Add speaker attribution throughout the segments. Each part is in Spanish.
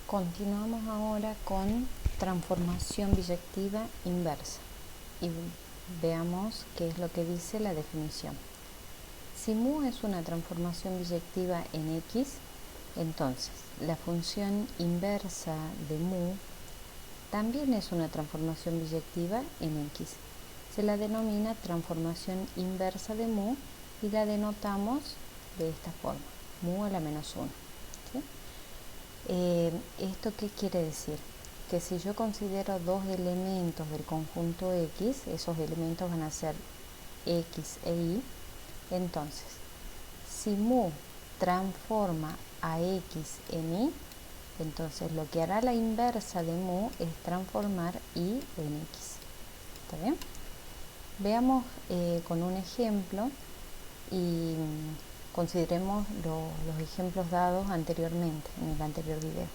Speaker 1: Continuamos ahora con transformación biyectiva inversa y veamos qué es lo que dice la definición. Si mu es una transformación biyectiva en x, entonces la función inversa de mu también es una transformación biyectiva en x. Se la denomina transformación inversa de mu y la denotamos de esta forma, mu a la menos 1. ¿Sí? ¿Esto qué quiere decir? Que si yo considero dos elementos del conjunto X, esos elementos van a ser X e Y, entonces, si mu transforma a X en Y, entonces lo que hará la inversa de mu es transformar Y en X. ¿Está bien? Veamos con un ejemplo y consideremos los ejemplos dados anteriormente, en el anterior video.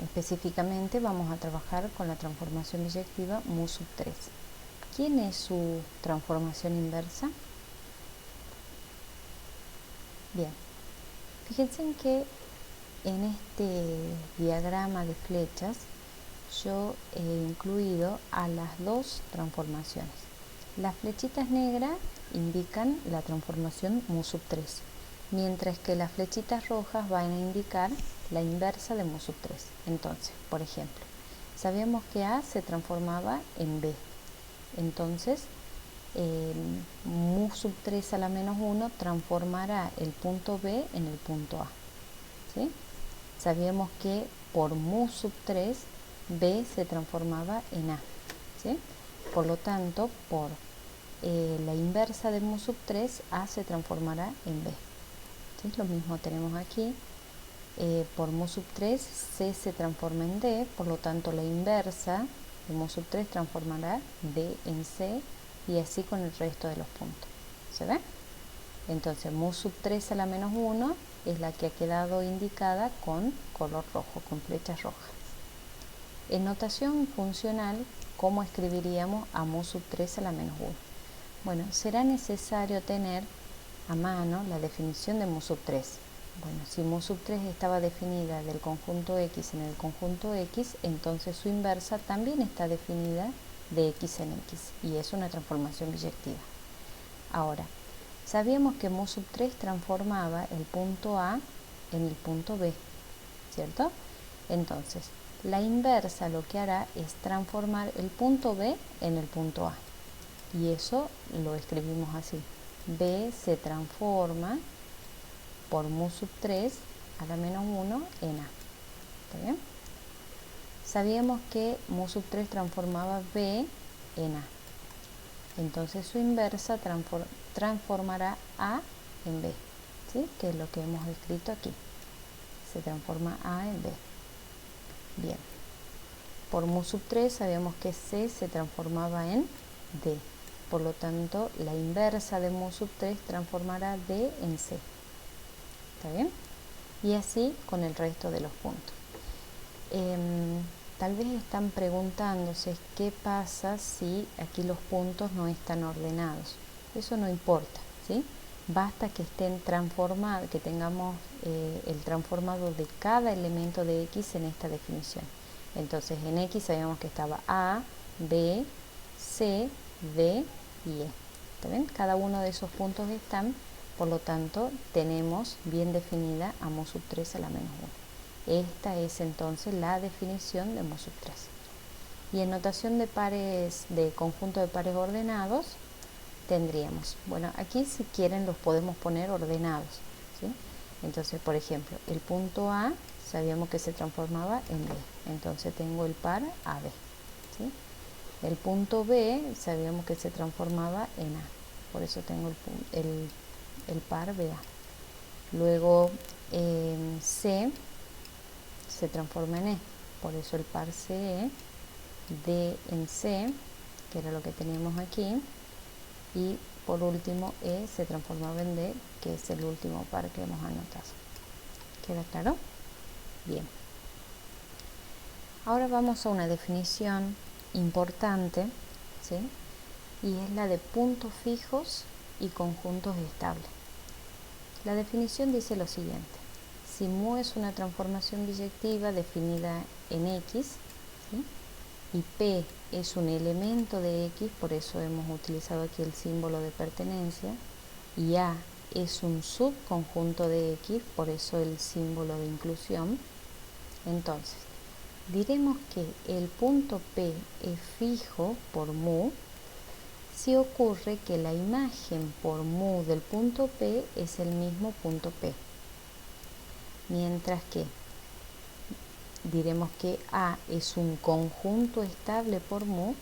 Speaker 1: Específicamente vamos a trabajar con la transformación biyectiva mu sub 3. ¿Quién es su transformación inversa? Bien, fíjense en que en este diagrama de flechas yo he incluido a las dos transformaciones. Las flechitas negras indican la transformación mu sub 3, mientras que las flechitas rojas van a indicar la inversa de mu sub 3. Entonces, por ejemplo, sabíamos que A se transformaba en B. Entonces, mu sub 3 a la menos 1 transformará el punto B en el punto A. ¿Sí? Sabíamos que por mu sub 3, B se transformaba en A. ¿Sí? Por lo tanto, por la inversa de mu sub 3, A se transformará en B. ¿Sí? Lo mismo tenemos aquí. Por mu sub 3, C se transforma en D, por lo tanto la inversa de mu sub 3 transformará D en C y así con el resto de los puntos. ¿Se ve? Entonces mu sub 3 a la menos 1 es la que ha quedado indicada con color rojo, con flechas rojas. En notación funcional, ¿cómo escribiríamos a mu sub 3 a la menos 1? Bueno, será necesario tener a mano la definición de mu sub 3. Bueno, si mu sub 3 estaba definida del conjunto X en el conjunto X, entonces su inversa también está definida de X en X y es una transformación biyectiva. Ahora, sabíamos que mu sub 3 transformaba el punto A en el punto B, ¿cierto? Entonces, la inversa lo que hará es transformar el punto B en el punto A. Y eso lo escribimos así. B se transforma por mu sub 3 a la menos 1 en A. ¿Está bien? Sabíamos que mu sub 3 transformaba B en A. Entonces su inversa transformará A en B. ¿Sí? Que es lo que hemos escrito aquí. Se transforma A en B. Bien. Por mu sub 3 sabíamos que C se transformaba en D. Por lo tanto, la inversa de mu sub 3 transformará D en C. ¿Está bien? Y así con el resto de los puntos. Tal vez están preguntándose qué pasa si aquí los puntos no están ordenados. Eso no importa, ¿sí? Basta que estén transformados, que tengamos el transformado de cada elemento de X en esta definición. Entonces en X sabíamos que estaba A, B, C, D y E. ¿Está bien? Cada uno de esos puntos están, por lo tanto tenemos bien definida a mu sub 3 a la menos 1. Esta es entonces la definición de mu sub 3. Y en notación de pares, de conjunto de pares ordenados, tendríamos, bueno, aquí si quieren los podemos poner ordenados, ¿sí? Entonces, por ejemplo, el punto A sabíamos que se transformaba en B, entonces tengo el par AB, ¿sí? El punto B sabíamos que se transformaba en A, por eso tengo el par BA. Luego C se transforma en E, por eso el par CE, D en C, que era lo que teníamos aquí, y por último E se transformaba en D, que es el último par que hemos anotado. ¿Queda claro? Bien. Ahora vamos a una definición importante, ¿sí? Y es la de puntos fijos y conjuntos estables. La definición dice lo siguiente: si mu es una transformación biyectiva definida en X, ¿sí? Y P es un elemento de X, por eso hemos utilizado aquí el símbolo de pertenencia, y A es un subconjunto de X, por eso el símbolo de inclusión. Entonces, diremos que el punto P es fijo por mu si ocurre que la imagen por mu del punto P es el mismo punto P. Mientras que diremos que A es un conjunto estable por mu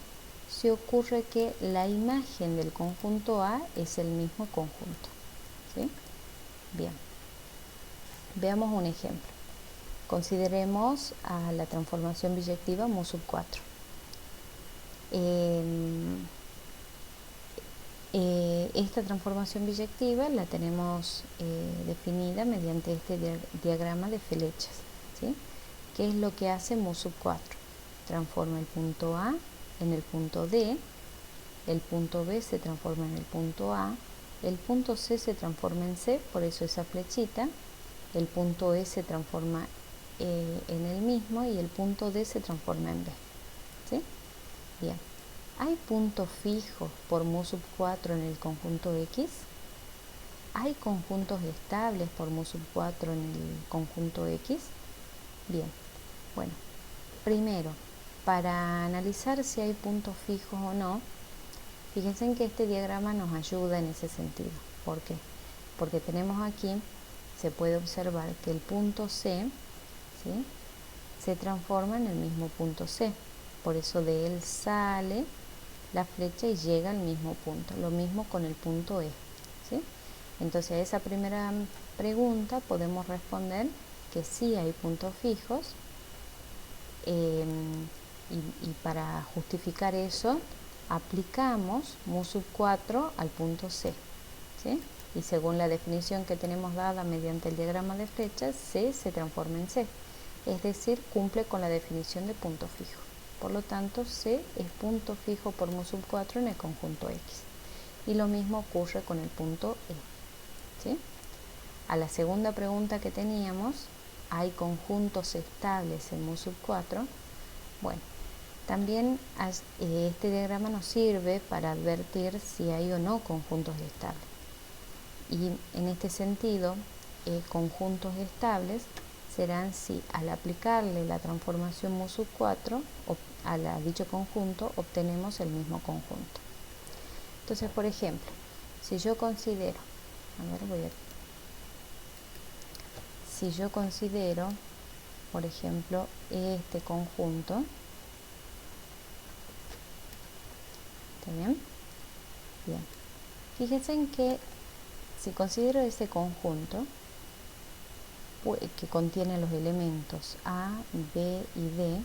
Speaker 1: si ocurre que la imagen del conjunto A es el mismo conjunto. ¿Sí? Bien. Veamos un ejemplo. Consideremos a la transformación biyectiva mu sub 4. Esta transformación biyectiva la tenemos definida mediante este diagrama de flechas, ¿sí? ¿Qué es lo que hace mu sub 4? Transforma el punto A en el punto D, el punto B se transforma en el punto A, el punto C se transforma en C, por eso esa flechita, el punto E se transforma en el mismo y el punto D se transforma en B, ¿sí? Bien. ¿Hay puntos fijos por mu sub 4 en el conjunto X? ¿Hay conjuntos estables por mu sub 4 en el conjunto X? Bien, bueno, primero, para analizar si hay puntos fijos o no, fíjense en que este diagrama nos ayuda en ese sentido. ¿Por qué? Porque tenemos aquí, se puede observar que el punto C, ¿sí?, se transforma en el mismo punto C. Por eso de él sale la flecha y llega al mismo punto. Lo mismo con el punto E, ¿sí? Entonces a esa primera pregunta podemos responder que sí hay puntos fijos, y para justificar eso aplicamos mu sub 4 al punto C, ¿sí? Y según la definición que tenemos dada mediante el diagrama de flechas, C se transforma en C, es decir, cumple con la definición de punto fijo. Por lo tanto, C es punto fijo por mu sub 4 en el conjunto X. Y lo mismo ocurre con el punto E, ¿sí? A la segunda pregunta que teníamos, ¿hay conjuntos estables en mu sub 4? Bueno, también este diagrama nos sirve para advertir si hay o no conjuntos estables. Y en este sentido, conjuntos estables serán si al aplicarle la transformación mu sub 4 a dicho conjunto obtenemos el mismo conjunto. Entonces, por ejemplo, si yo considero, por ejemplo, este conjunto, ¿está bien? Bien. Fíjense en que si considero ese conjunto que contiene los elementos A, B y D,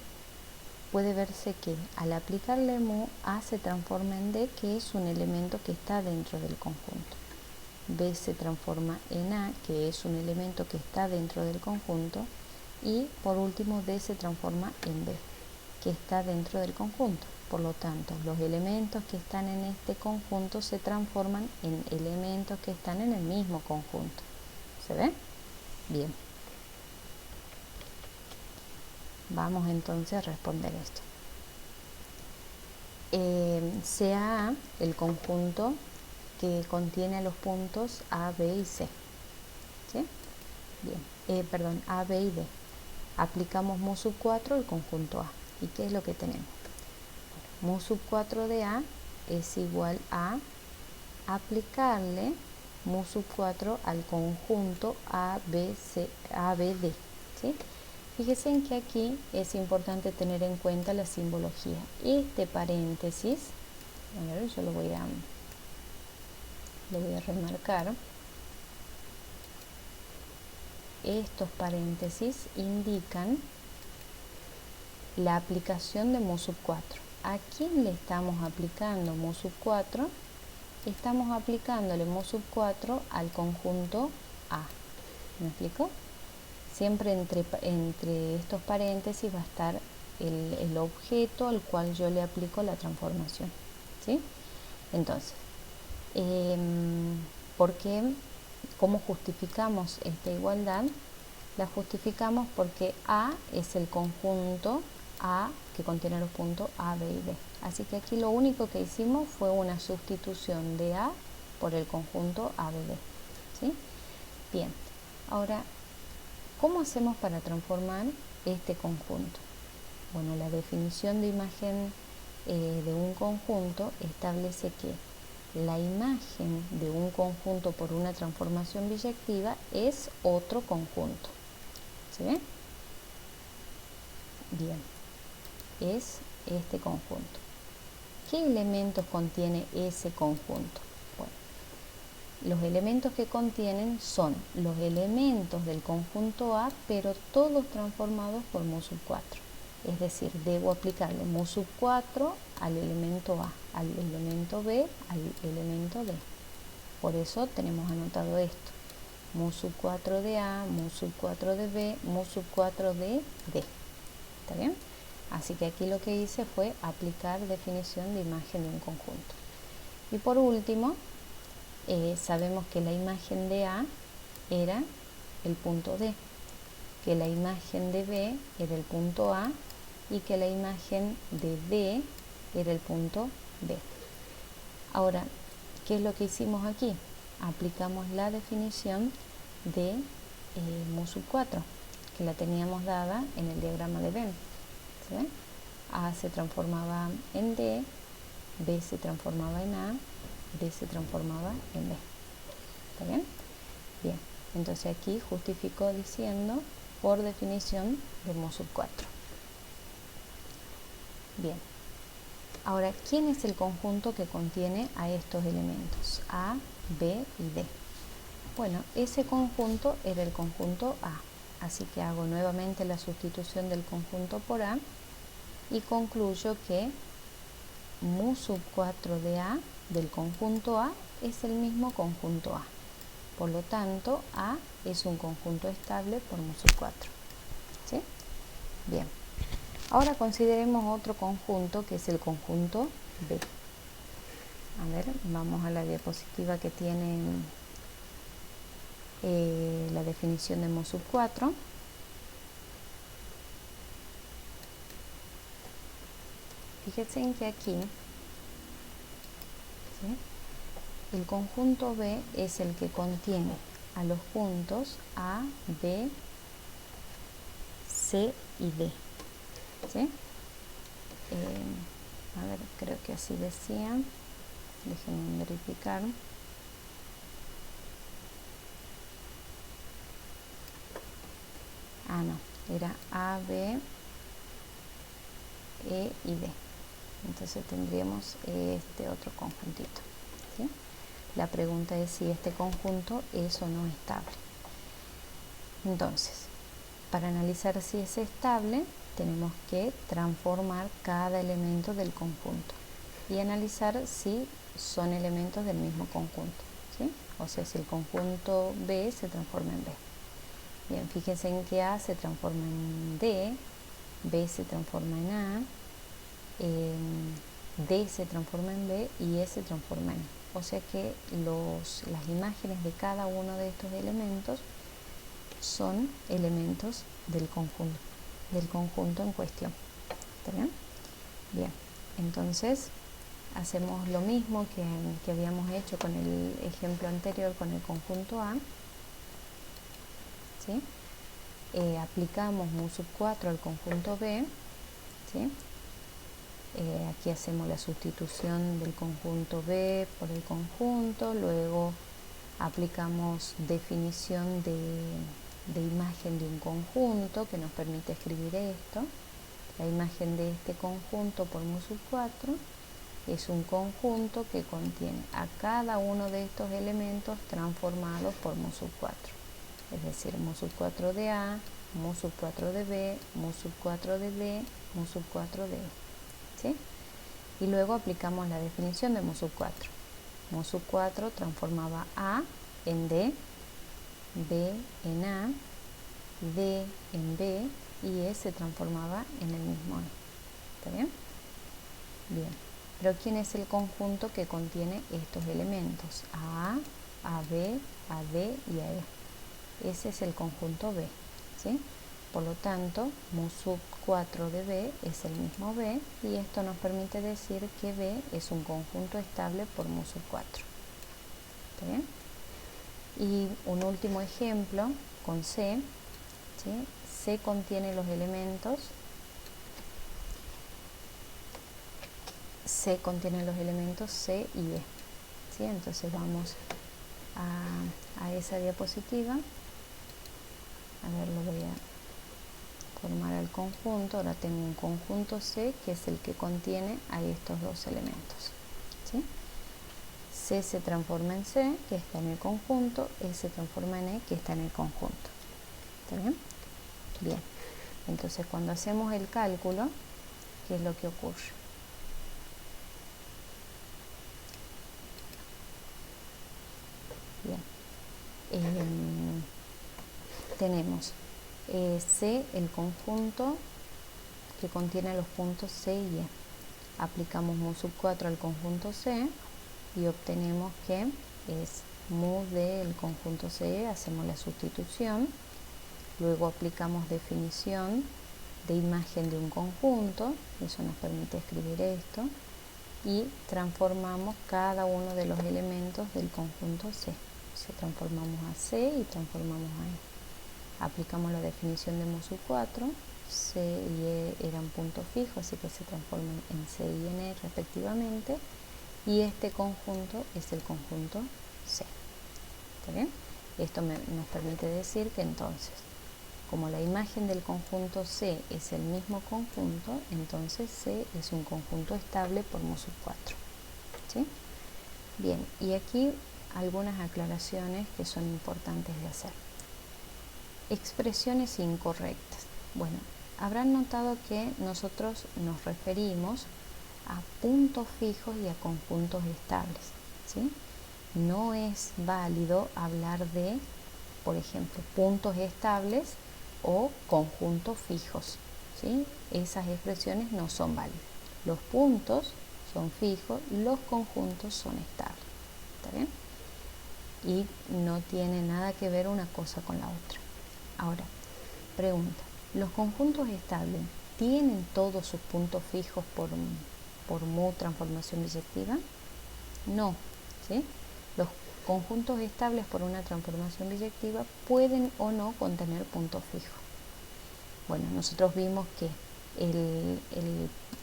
Speaker 1: puede verse que al aplicarle mu, A se transforma en D, que es un elemento que está dentro del conjunto. B se transforma en A, que es un elemento que está dentro del conjunto. Y por último, D se transforma en B, que está dentro del conjunto. Por lo tanto, los elementos que están en este conjunto se transforman en elementos que están en el mismo conjunto. ¿Se ve? Bien. Vamos entonces a responder esto. Sea A el conjunto que contiene los puntos A, B y C. ¿Sí? Bien. A, B y D. Aplicamos mu sub 4 al conjunto A. ¿Y qué es lo que tenemos? Mu sub 4 de A es igual a aplicarle mu sub 4 al conjunto A, B, C, A, B, D. ¿Sí? Fíjense en que aquí es importante tener en cuenta la simbología. Este paréntesis, a ver, yo lo voy a remarcar. Estos paréntesis indican la aplicación de mu sub 4. ¿A quién le estamos aplicando mu sub 4? Estamos aplicándole mu sub 4 al conjunto A. ¿Me explico? Siempre entre estos paréntesis va a estar el objeto al cual yo le aplico la transformación, ¿sí? Entonces, ¿cómo justificamos esta igualdad? La justificamos porque A es el conjunto A que contiene los puntos A, B y D. Así que aquí lo único que hicimos fue una sustitución de A por el conjunto A, B, D. ¿Sí? Bien, ahora, ¿cómo hacemos para transformar este conjunto? Bueno, la definición de imagen de un conjunto establece que la imagen de un conjunto por una transformación biyectiva es otro conjunto. ¿Se ve? Bien, es este conjunto. ¿Qué elementos contiene ese conjunto? Bueno, los elementos que contienen son los elementos del conjunto A, pero todos transformados por mu sub 4. Es decir, debo aplicarle mu sub 4 al elemento A, al elemento B, al elemento D. Por eso tenemos anotado esto. Mu sub 4 de A, mu sub 4 de B, mu sub 4 de D. ¿Está bien? Así que aquí lo que hice fue aplicar definición de imagen de un conjunto. Y por último, sabemos que la imagen de A era el punto D, que la imagen de B era el punto A y que la imagen de D era el punto B. Ahora, ¿qué es lo que hicimos aquí? Aplicamos la definición de mu sub 4, que la teníamos dada en el diagrama de Venn. ¿Sí ven? A se transformaba en D, B se transformaba en A, D se transformaba en B. ¿Está bien? Bien, entonces aquí justificó diciendo por definición de mu sub 4. Bien, ahora, ¿quién es el conjunto que contiene a estos elementos? A, B y D. Bueno, ese conjunto era el conjunto A. Así que hago nuevamente la sustitución del conjunto por A y concluyo que mu sub 4 de A del conjunto A es el mismo conjunto A. Por lo tanto, A es un conjunto estable por mu sub 4. ¿Sí? Bien. Ahora consideremos otro conjunto que es el conjunto B. A ver, vamos a la diapositiva que tiene la definición de mu sub 4. Fíjense en que aquí, ¿sí?, el conjunto B es el que contiene a los puntos A, B, C y D. ¿Sí? A ver, creo que así decía. Déjenme verificar. Ah, no, era A, B, E y D. Entonces tendríamos este otro conjuntito. ¿Sí? La pregunta es si este conjunto es o no estable. Entonces, para analizar si es estable, tenemos que transformar cada elemento del conjunto y analizar si son elementos del mismo conjunto, ¿sí? O sea, si el conjunto B se transforma en B. Bien, fíjense en que A se transforma en D, B se transforma en A, D se transforma en B y E se transforma en E. O sea que las imágenes de cada uno de estos elementos son elementos del conjunto en cuestión. ¿Está bien? Bien, entonces hacemos lo mismo que habíamos hecho con el ejemplo anterior con el conjunto A. ¿Sí? Aplicamos mu sub 4 al conjunto B. ¿Sí? Aquí hacemos la sustitución del conjunto B por el conjunto, luego aplicamos definición de imagen de un conjunto que nos permite escribir esto. La imagen de este conjunto por mu sub 4 es un conjunto que contiene a cada uno de estos elementos transformados por mu sub 4. Es decir, mu sub 4 de A, mu sub 4 de B, mu sub 4 de D, mu sub 4 de E. ¿Sí? Y luego aplicamos la definición de mu sub 4. Mu sub 4 transformaba A en D, B en A, D en B y E se transformaba en el mismo E. ¿Está bien? Bien. Pero ¿quién es el conjunto que contiene estos elementos? A, AB, AD y AE. Ese es el conjunto B. ¿sí? Por lo tanto, mu sub 4 de B es el mismo B, y esto nos permite decir que B es un conjunto estable por mu sub 4. ¿Está bien? Y un último ejemplo con C, ¿sí? C contiene los elementos C y E, ¿sí? Entonces vamos a esa diapositiva. A ver, lo voy a formar al conjunto. Ahora tengo un conjunto C, que es el que contiene a estos dos elementos, ¿sí? C se transforma en C, que está en el conjunto, E se transforma en E, que está en el conjunto. ¿Está bien? Bien. Entonces, cuando hacemos el cálculo, ¿qué es lo que ocurre? Bien. Tenemos C, el conjunto que contiene los puntos C y E. Aplicamos mu sub 4 al conjunto C y obtenemos que es mu del conjunto C, hacemos la sustitución, luego aplicamos definición de imagen de un conjunto, eso nos permite escribir esto, y transformamos cada uno de los elementos del conjunto C. O transformamos a C y transformamos a E. Aplicamos la definición de mu sub 4, C y E eran puntos fijos, así que se transforman en C y en E respectivamente, y este conjunto es el conjunto C. ¿Está bien? Esto nos permite decir que entonces, como la imagen del conjunto C es el mismo conjunto, entonces C es un conjunto estable por mu sub 4. ¿Sí? Bien, y aquí algunas aclaraciones que son importantes de hacer. Expresiones incorrectas. Bueno, habrán notado que nosotros nos referimos a puntos fijos y a conjuntos estables, ¿sí? No es válido hablar de, por ejemplo, puntos estables o conjuntos fijos, ¿sí? Esas expresiones no son válidas. Los puntos son fijos, los conjuntos son estables. ¿Está bien? Y no tiene nada que ver una cosa con la otra. Ahora, pregunta, ¿los conjuntos estables tienen todos sus puntos fijos por mu transformación biyectiva? No, ¿sí? Los conjuntos estables por una transformación biyectiva pueden o no contener puntos fijos. Bueno, nosotros vimos que en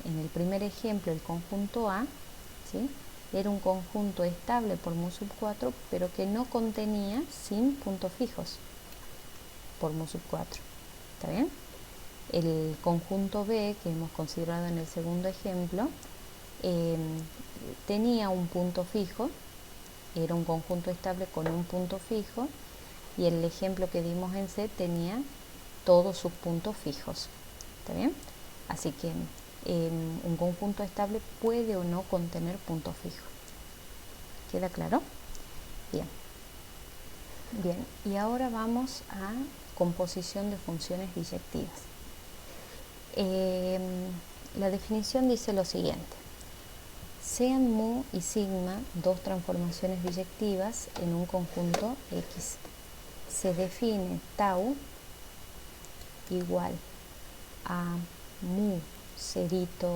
Speaker 1: el primer ejemplo, el conjunto A, ¿sí?, era un conjunto estable por mu sub 4, pero que no contenía sin puntos fijos por mu sub 4. ¿Está bien? El conjunto B, que hemos considerado en el segundo ejemplo, tenía un punto fijo, era un conjunto estable con un punto fijo, y el ejemplo que dimos en C tenía todos sus puntos fijos. ¿Está bien? Así que un conjunto estable puede o no contener puntos fijos. ¿Queda claro? Bien. Bien, y ahora vamos a composición de funciones biyectivas. La definición dice lo siguiente: sean mu y sigma dos transformaciones biyectivas en un conjunto X. Se define tau igual a mu cerito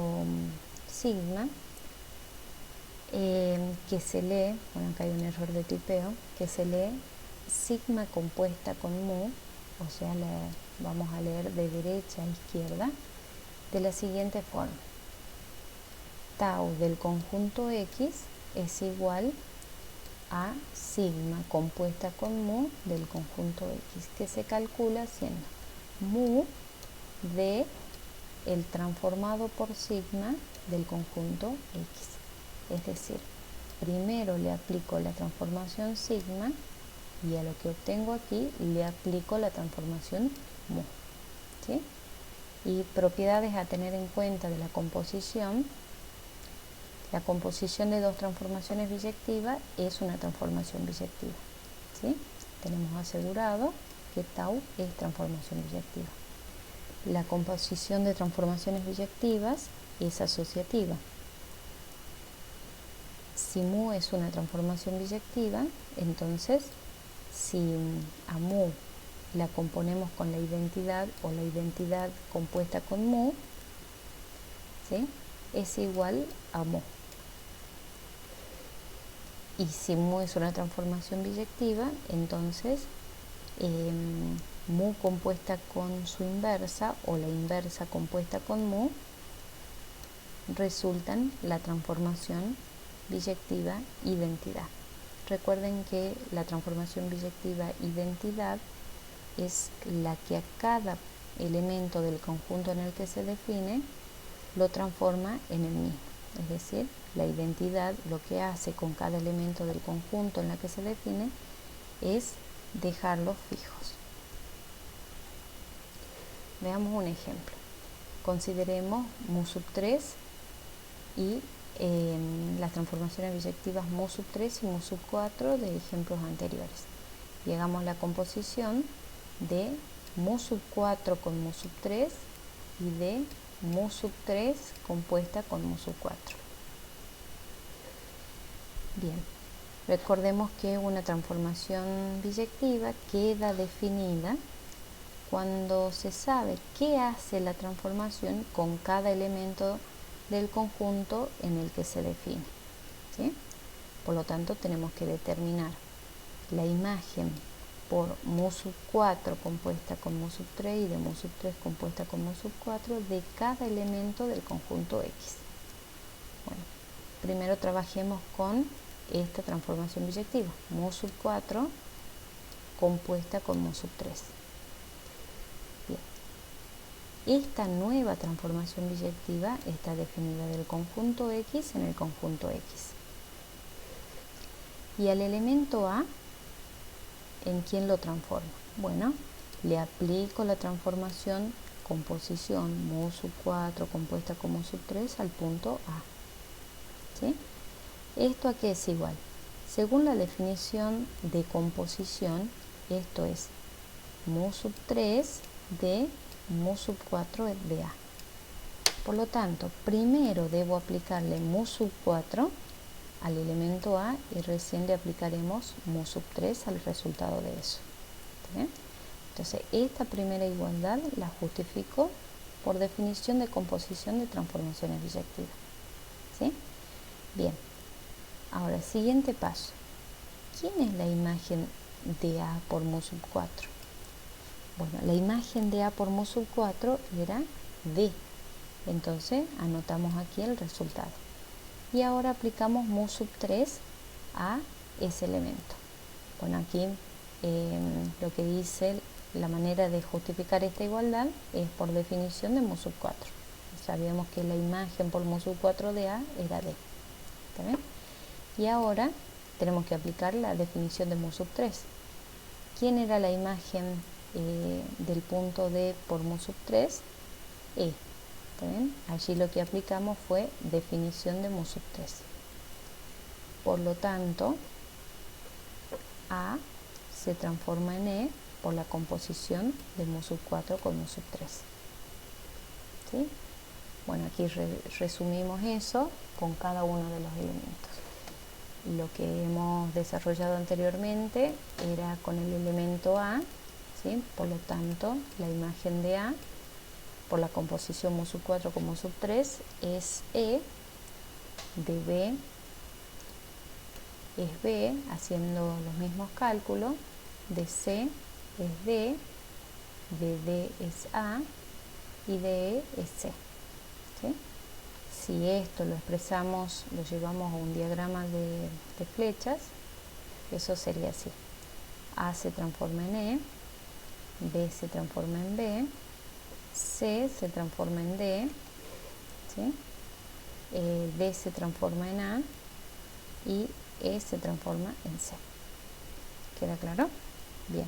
Speaker 1: sigma, que se lee, bueno, acá hay un error de tipeo, que se lee sigma compuesta con mu, o sea, vamos a leer de derecha a izquierda, de la siguiente forma: tau del conjunto X es igual a sigma compuesta con mu del conjunto X, que se calcula siendo mu de el transformado por sigma del conjunto X. Es decir, primero le aplico la transformación sigma y a lo que obtengo aquí le aplico la transformación mu, ¿sí? Y propiedades a tener en cuenta de la composición. La composición de dos transformaciones biyectivas es una transformación biyectiva, ¿sí? Tenemos asegurado que tau es transformación biyectiva. La composición de transformaciones biyectivas es asociativa. Si mu es una transformación biyectiva, entonces si a mu la componemos con la identidad o la identidad compuesta con mu, ¿sí?, es igual a mu. Y si mu es una transformación biyectiva, entonces mu compuesta con su inversa o la inversa compuesta con mu resultan la transformación biyectiva identidad. Recuerden que la transformación biyectiva identidad es la que a cada elemento del conjunto en el que se define lo transforma en el mismo. Es decir, la identidad lo que hace con cada elemento del conjunto en el que se define es dejarlos fijos. Veamos un ejemplo. Consideremos mu sub 3 y las transformaciones biyectivas mu sub 3 y mu sub 4 de ejemplos anteriores. Y hagamos la composición de mu sub 4 con mu sub 3 y de mu sub 3 compuesta con mu sub 4. Bien, recordemos que una transformación biyectiva queda definida cuando se sabe qué hace la transformación con cada elemento del conjunto en el que se define, ¿sí? Por lo tanto, tenemos que determinar la imagen por mu sub 4 compuesta con mu sub 3 y de mu sub 3 compuesta con mu sub 4 de cada elemento del conjunto X. Bueno, primero trabajemos con esta transformación biyectiva, mu sub 4 compuesta con mu sub 3. Bien. Esta nueva transformación biyectiva está definida del conjunto X en el conjunto X. Y al elemento A, ¿en quién lo transforma? Bueno, le aplico la transformación composición mu sub 4 compuesta con mu sub 3 al punto A. ¿Sí? ¿Esto a qué es igual? Según la definición de composición, esto es mu sub 3 de mu sub 4 de A. Por lo tanto, primero debo aplicarle mu sub 4 al elemento A y recién le aplicaremos mu sub 3 al resultado de eso. ¿Bien? Entonces, esta primera igualdad la justifico por definición de composición de transformaciones biyectivas. ¿Sí? Bien. Ahora, siguiente paso. ¿Quién es la imagen de A por mu sub 4? Bueno, la imagen de A por mu sub 4 era D. Entonces, anotamos aquí el resultado. Y ahora aplicamos mu sub 3 a ese elemento. Bueno, aquí lo que dice la manera de justificar esta igualdad es por definición de mu sub 4. Sabíamos que la imagen por mu sub 4 de A era D. ¿Está bien? Y ahora tenemos que aplicar la definición de mu sub 3. ¿Quién era la imagen del punto D por mu sub 3? E. ¿Está bien? Allí lo que aplicamos fue definición de mu sub 3. Por lo tanto, A se transforma en E por la composición de mu sub 4 con mu sub 3. ¿Sí? Bueno, aquí resumimos eso con cada uno de los elementos. Lo que hemos desarrollado anteriormente era con el elemento A, ¿sí? Por lo tanto, la imagen de A por la composición mu sub 4 con mu sub 3 es E, de B es B, haciendo los mismos cálculos, de C es D, de D es A y de E es C. ¿Sí? Si esto lo expresamos, lo llevamos a un diagrama de flechas, eso sería así. A se transforma en E, B se transforma en B, C se transforma en D, ¿sí? D se transforma en A y E se transforma en C. ¿Queda claro? Bien.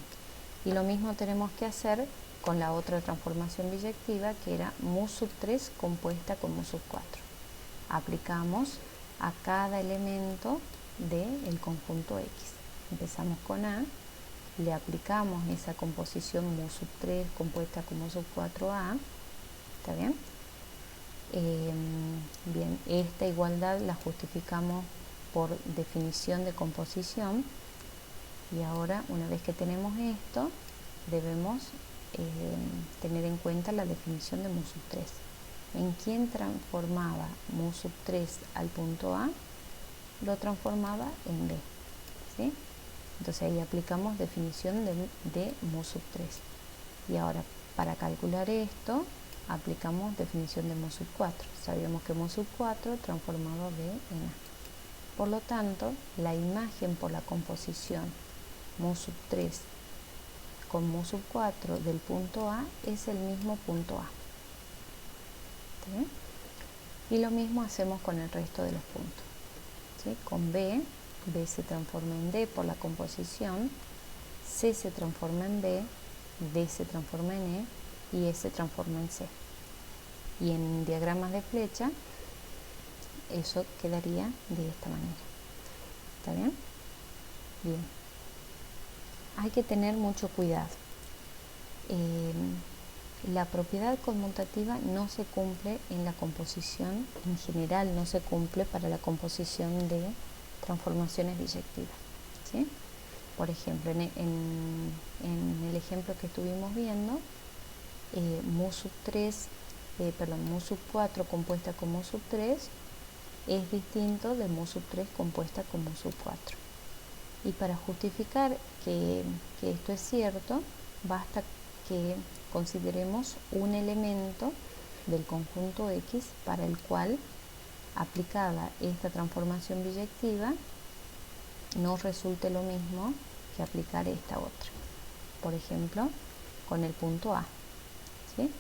Speaker 1: Y lo mismo tenemos que hacer con la otra transformación biyectiva, que era mu sub 3 compuesta con mu sub 4. Aplicamos a cada elemento del conjunto X. Empezamos con A, le aplicamos esa composición mu sub 3 compuesta con mu sub 4A. ¿Está bien? Bien, esta igualdad la justificamos por definición de composición. Y ahora, una vez que tenemos esto, debemos tener en cuenta la definición de mu sub 3. ¿En quién transformaba mu sub 3 al punto A? Lo transformaba en B, ¿sí? Entonces ahí aplicamos definición de mu sub 3. Y ahora, para calcular esto, aplicamos definición de mu sub 4. Sabíamos que mu sub 4 transformaba B en A. Por lo tanto, la imagen por la composición mu sub 3 con mu sub 4 del punto A es el mismo punto A. ¿Sí? Y lo mismo hacemos con el resto de los puntos. ¿Sí? Con B se transforma en D por la composición, C se transforma en B, D se transforma en E y E se transforma en C. Y en diagramas de flecha, eso quedaría de esta manera. ¿Está bien? Bien. Hay que tener mucho cuidado. La propiedad conmutativa no se cumple en la composición, en general no se cumple para la composición de transformaciones biyectivas, ¿sí? Por ejemplo, en el ejemplo que estuvimos viendo, mu sub 4 compuesta con mu sub 3 es distinto de mu sub 3 compuesta con mu sub 4. Y para justificar que esto es cierto, basta que consideremos un elemento del conjunto X para el cual, aplicada esta transformación biyectiva, no resulte lo mismo que aplicar esta otra. Por ejemplo, con el punto A, ¿sí?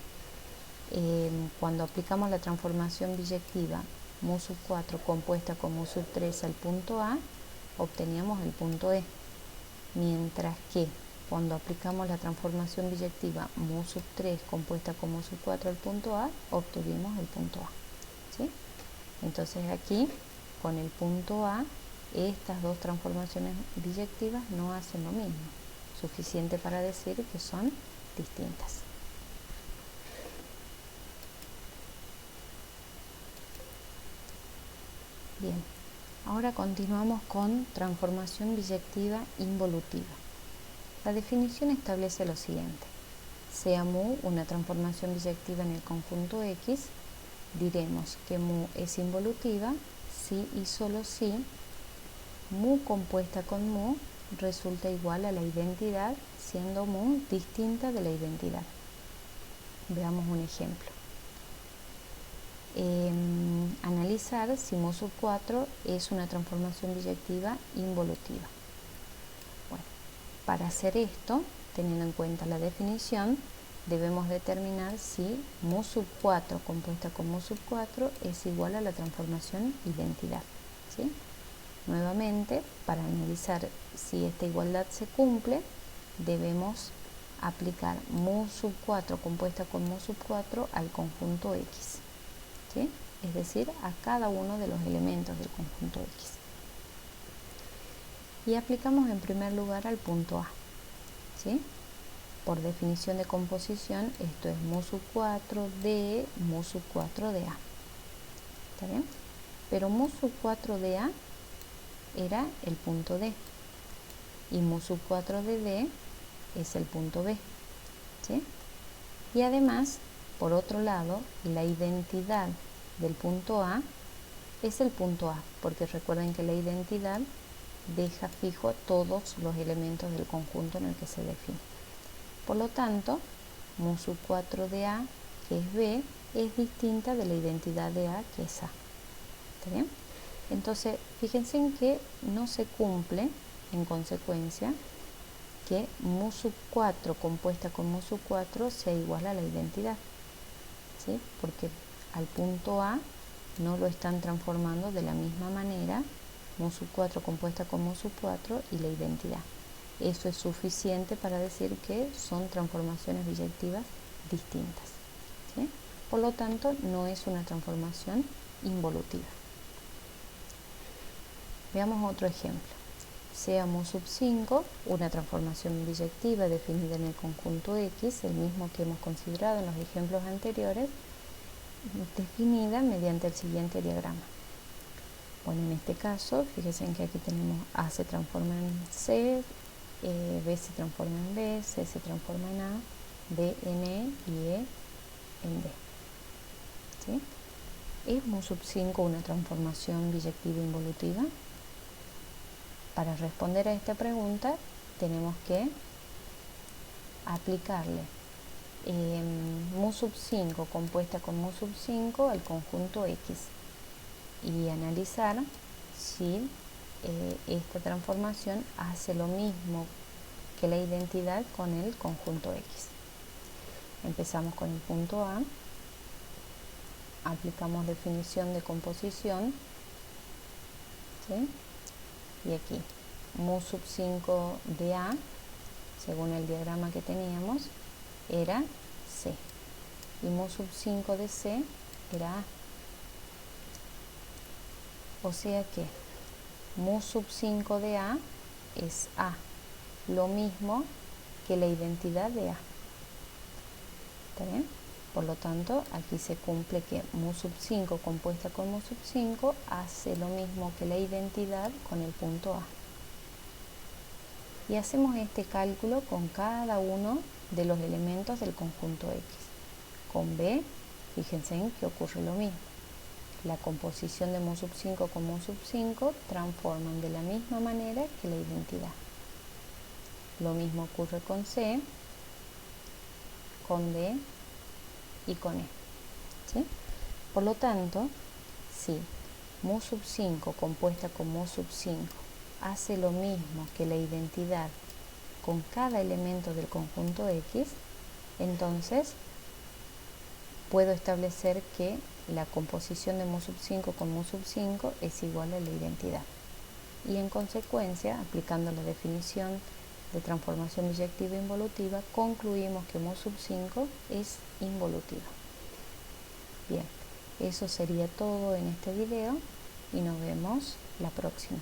Speaker 1: Cuando aplicamos la transformación biyectiva mu sub 4 compuesta con mu sub 3 al punto A, obteníamos el punto E, mientras que cuando aplicamos la transformación biyectiva mu sub 3 compuesta con mu sub 4 al punto A, obtuvimos el punto A, ¿sí? Entonces aquí, con el punto A, estas dos transformaciones biyectivas no hacen lo mismo, suficiente para decir que son distintas. Bien, ahora continuamos con transformación biyectiva involutiva. La definición establece lo siguiente: sea mu una transformación biyectiva en el conjunto X, diremos que mu es involutiva si y solo si mu compuesta con mu resulta igual a la identidad, siendo mu distinta de la identidad. Veamos un ejemplo. Analizar si mu sub 4 es una transformación biyectiva involutiva. Bueno, para hacer esto, teniendo en cuenta la definición, debemos determinar si mu sub 4 compuesta con mu sub 4 es igual a la transformación identidad, ¿sí? Nuevamente, para analizar si esta igualdad se cumple, debemos aplicar mu sub 4 compuesta con mu sub 4 al conjunto X, ¿sí? Es decir, a cada uno de los elementos del conjunto X. Y aplicamos en primer lugar al punto A, ¿sí? Por definición de composición, esto es mu sub 4 de mu sub 4 de A. ¿Está bien? Pero mu sub 4 de A era el punto D, y mu sub 4 de D es el punto B, ¿sí? Y además, por otro lado, la identidad del punto A es el punto A, porque recuerden que la identidad deja fijo todos los elementos del conjunto en el que se define. Por lo tanto, mu sub 4 de A, que es B, es distinta de la identidad de A, que es A. ¿Está bien? Entonces, fíjense en que no se cumple, en consecuencia, que mu sub 4 compuesta con mu sub 4 sea igual a la identidad, ¿sí? Porque al punto A no lo están transformando de la misma manera mu sub 4 compuesta con mu sub 4 y la identidad. Eso es suficiente para decir que son transformaciones biyectivas distintas, ¿sí? Por lo tanto, no es una transformación involutiva. Veamos otro ejemplo. Sea mu sub 5 una transformación biyectiva definida en el conjunto X, el mismo que hemos considerado en los ejemplos anteriores, definida mediante el siguiente diagrama. Bueno, en este caso, fíjense que aquí tenemos A se transforma en C, B se transforma en B, C se transforma en A, D en E y E en D. ¿Sí? ¿Es mu sub 5 una transformación biyectiva involutiva? Para responder a esta pregunta tenemos que aplicarle mu sub 5 compuesta con mu sub 5 al conjunto X y analizar si esta transformación hace lo mismo que la identidad con el conjunto X. Empezamos con el punto A, aplicamos definición de composición, ¿sí? Y aquí mu sub 5 de A, según el diagrama que teníamos, era C, y mu sub 5 de C era A. O sea que mu sub 5 de A es A, lo mismo que la identidad de A. ¿Está bien? Por lo tanto, aquí se cumple que mu sub 5 compuesta con mu sub 5 hace lo mismo que la identidad con el punto A. Y hacemos este cálculo con cada uno de los elementos del conjunto X. Con B, fíjense en que ocurre lo mismo. La composición de mu sub 5 con mu sub 5 transforman de la misma manera que la identidad. Lo mismo ocurre con C, con D y con E. ¿Sí? Por lo tanto, si mu sub 5 compuesta con mu sub 5 hace lo mismo que la identidad con cada elemento del conjunto X, entonces puedo establecer que la composición de mu sub 5 con mu sub 5 es igual a la identidad. Y en consecuencia, aplicando la definición de transformación biyectiva involutiva, concluimos que mu sub 5 es involutiva. Bien, eso sería todo en este video y nos vemos la próxima.